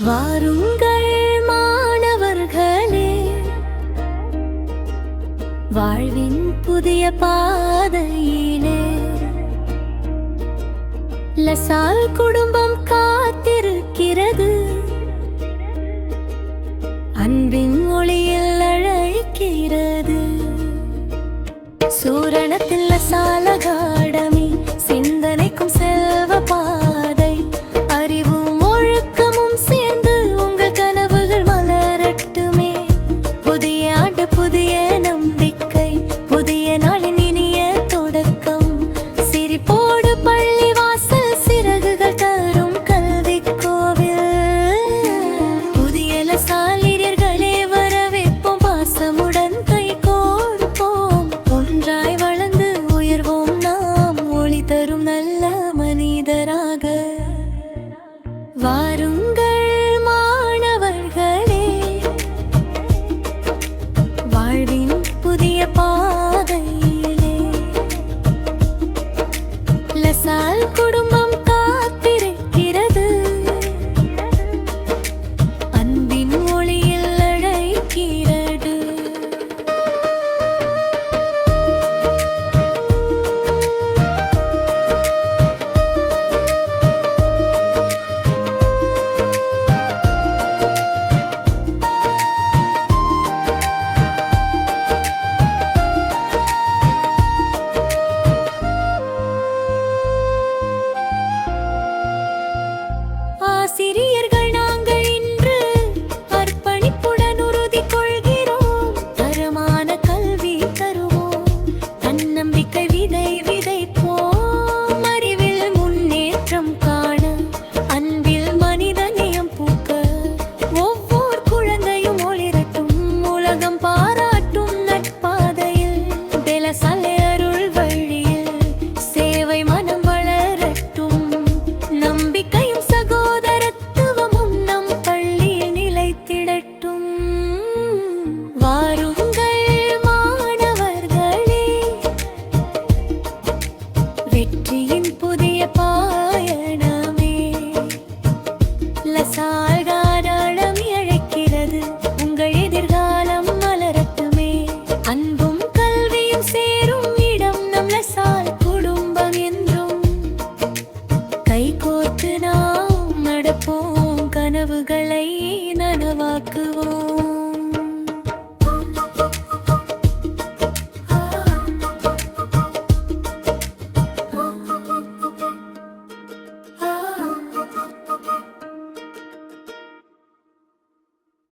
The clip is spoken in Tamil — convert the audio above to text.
வாருங்கள் மாணவர்களே, வாழ்வின் புதிய பாதையிலே லசால் குடும்பம் காத்திருக்கிறது. அன்பின் ஒளியில் அழைக்கிறது. சூரணத்தில் லசால் அகாடமி, சிந்தனைக்கும் செல்வ பாதை, அறிவும் ஒழுக்கமும் சேர்ந்து உங்கள் கனவுகள் மலரட்டுமே. புதிய ஆண்டு, புதிய நம்பிக்கை, புதிய நாளின் இனிய தொடக்கம். சிரிப்போடு பள்ளி வாசல், சிறகுகள் தரும் கல்வி கோவில். புதிய லசாலியர்களே வரவேற்போம், பாசமுடன் கை கோர்ப்போம். ஒன்றாய் வளர்ந்து உயர்வோம் நாம், ஒளி தரும் நல்ல மனிதராக. வாருங்கள் மாணவர்களே, வாழ்வின் புதிய பாதையிலே லசால் குடும்பம் காத்திருக்கிறது. அன்பின் ஒளியில் அழைக்கிறது. ஆசிரியர்கள் நாங்கள் இன்று அர்ப்பணிப்புடன் உறுதி கொள்கிறோம். தரமான கல்வி தருவோம், தன்னம்பிக்கை விதை விதைப்போம். அறிவில் முன்னேற்றம் காண, அன்பில் மனிதநேயம் பூக்க, ஒவ்வொரு குழந்தையும் ஒளிரட்டும். உலகம் பாராட்டும் நட்பாதையில், லசால் அருள் வழியில் சேவை மனம் வளரட்டும். நம்பிக்கையும் சகோதரத்துவமும் நம் பள்ளியில் நிலைத்திடட்டும். வாருங்கள் மாணவர்களே, வெற்றியின் புதிய பயணமே லசால் அகாடமி அழைக்கிறது. உங்கள் எதிர்காலம் மலரட்டுமே. அன்பும் கல்வியும் சேரும் இடம் நம் லசால் குடும்பம் என்றும். கைகோர்த்து நாம் நடப்போம், கனவுகளை நனவாக்குவோம்.